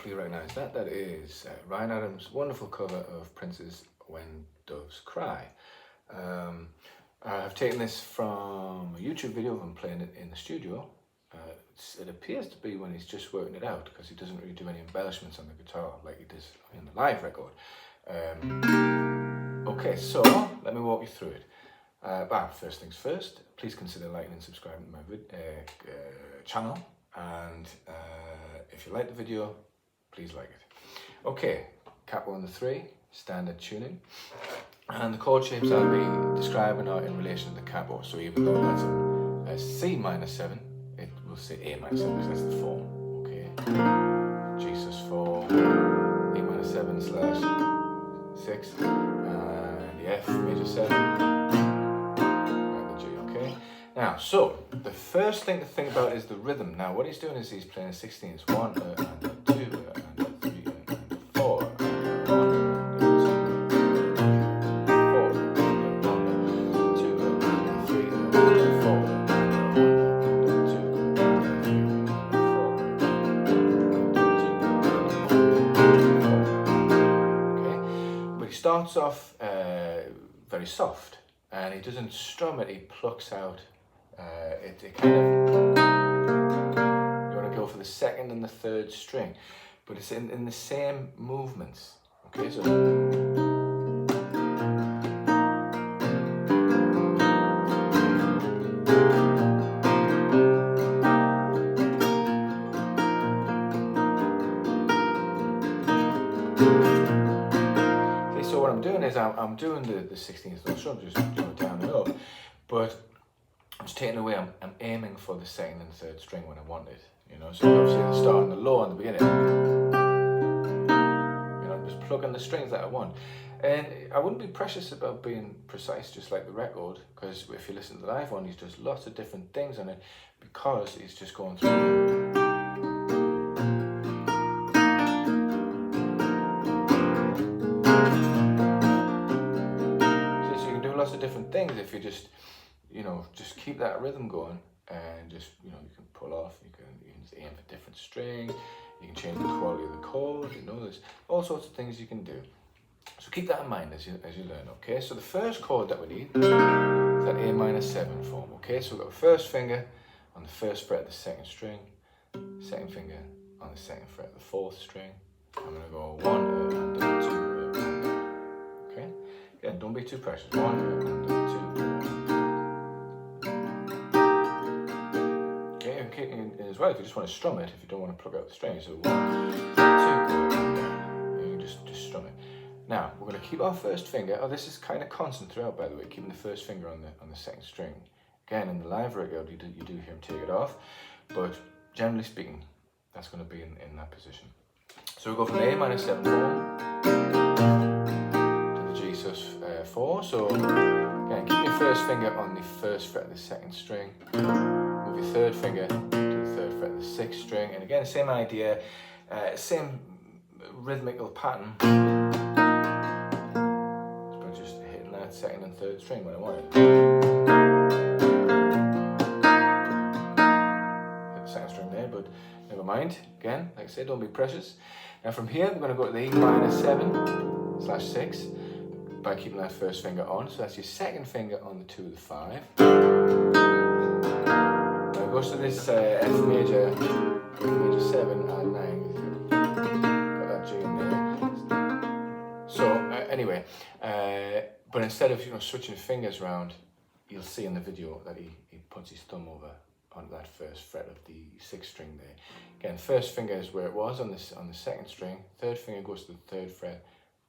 hopefully you recognise that. That is Ryan Adams' wonderful cover of Prince's When Doves Cry. I've taken this from a YouTube video of him playing it in the studio. It appears to be when he's just working it out, because he doesn't really do any embellishments on the guitar like he does in the live record. Okay, so let me walk you through it. First things first, please consider liking and subscribing to my channel, and if you like the video, please like it. Okay, capo on the 3, standard tuning, and the chord shapes I'll be describing are in relation to the capo. So even though that's a C minor 7, it will say A minor 7 because that's the form. Okay, G sus4, A minor 7 / 6, and the F major 7, and the G. Okay. Now, so the first thing to think about is the rhythm. Now, what he's doing is he's playing 16s, 1 and 2 and 3 and 4. Starts off very soft, and he doesn't strum it, he plucks out it kind of, you want to go for the 2nd and the 3rd string, but it's in the same movements. Okay, so I'm doing the 16th note strum, just down and up, but I'm just taking away, I'm aiming for the 2nd and 3rd string when I want it, so obviously the start and the low in the beginning, I'm just plugging the strings that I want. And I wouldn't be precious about being precise, just like the record, because if you listen to the live one, he does lots of different things on it, because he's just going through. Lots of different things if you just keep that rhythm going, and just you can pull off, you can just aim for different string, you can change the quality of the chord, there's all sorts of things you can do. So keep that in mind as you learn. Okay, so the first chord that we need is that A minor 7 form. Okay, so we've got the first finger on the 1st fret of the 2nd string, 2nd finger on the 2nd fret of the 4th string. I'm going to go 1 and 2. Okay. Again, don't be too precious. 1 and 2. Okay, and kick in as well if you just want to strum it, if you don't want to plug out the strings. So 1, 2, and you just strum it. Now we're going to keep our 1st finger. Oh, this is kind of constant throughout, by the way. Keeping the 1st finger on the 2nd string. Again, in the live record, you do hear him take it off, but generally speaking, that's going to be in that position. So we go from the A minor 7 form. G sus4. So again, keep your 1st finger on the 1st fret of the 2nd string, move your 3rd finger to the 3rd fret of the 6th string, and again same idea, same rhythmical pattern, but just hitting that 2nd and 3rd string when I want it. Hit the 2nd string there, but never mind. Again, like I said, don't be precious. Now from here we're going to go to the E minor 7 / 6 by keeping that 1st finger on. So that's your 2nd finger on the 2 of the 5. Now it goes to this F major 7 and 9. Got that G in there. So anyway, but instead of switching fingers around, you'll see in the video that he puts his thumb over on that 1st fret of the 6th string there. Again, 1st finger is where it was on the 2nd string. 3rd finger goes to the 3rd fret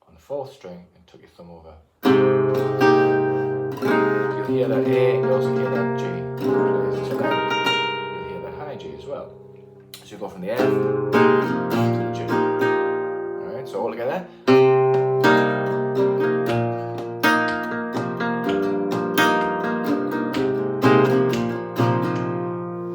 on the 4th string, and took your thumb over. You'll hear that A, and you also hear that G. So then you'll hear that high G as well. So you go from the F to the G. Alright, so all together.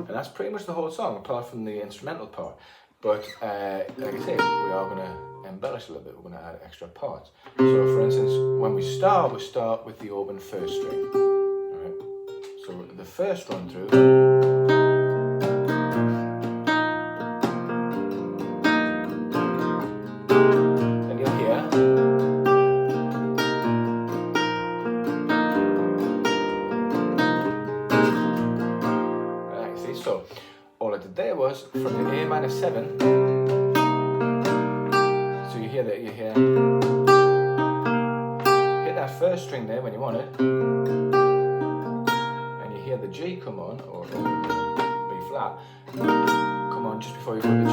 And that's pretty much the whole song, apart from the instrumental part. But like I say, we are going to embellish a little bit. We're going to add extra parts. So for instance, when we start with the open 1st string. All right. So the 1st run through. So all I did there was from the A minor 7. So you hear that, hit that first string there when you want it, and you hear the G come on, or B flat, come on just before you go to the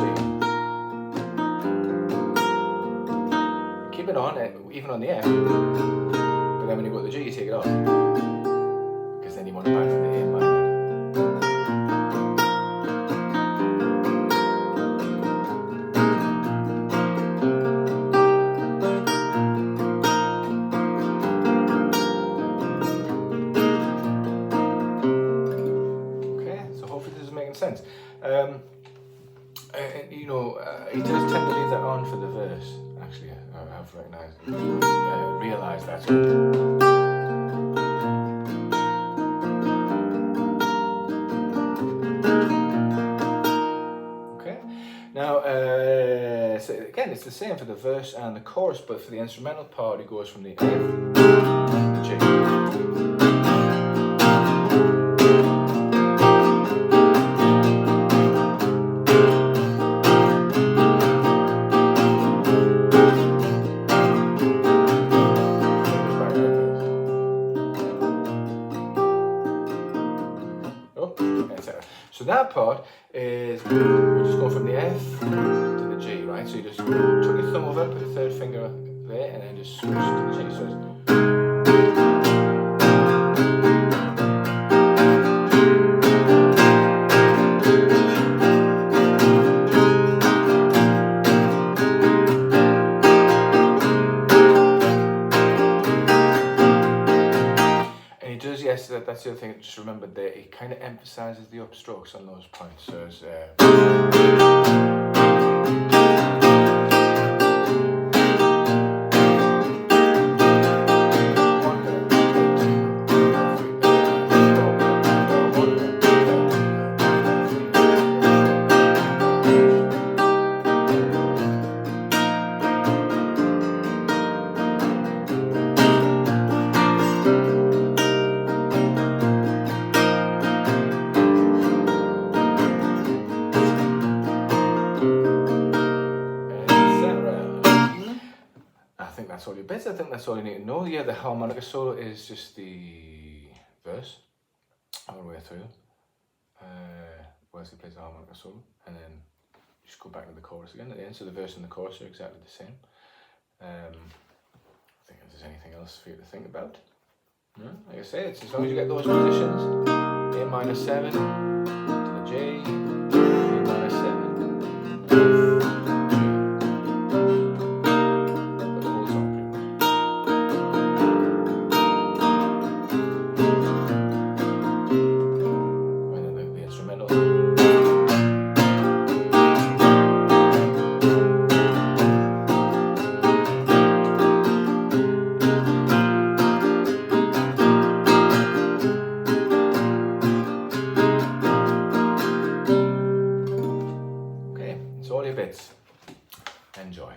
G. Keep it on, even on the F, but then when you go to the G you take it off, because then you want it back on the A minor. Sense. You know, he does tend to leave that on for the verse. Actually, I've realised that. Okay. Now, so again, it's the same for the verse and the chorus, but for the instrumental part, it goes from the F to the G. So that part is, we're just going from the F to the G, right? So you just tuck your thumb over, put the third finger there, and then just switch to the G. So it's, yes, that's the other thing. Just remember that he kind of emphasises the upstrokes on those points. So it's, that's all your bits. I think that's all you need to know. Yeah, the harmonica solo is just the verse all the way through. Whereas he plays the harmonica solo, and then just go back to the chorus again at the end. So the verse and the chorus are exactly the same. I think if there's anything else for you to think about. No? Like I say, it's as long as you get those positions: A minor 7 to the J, A minor 7. All your bits. Enjoy.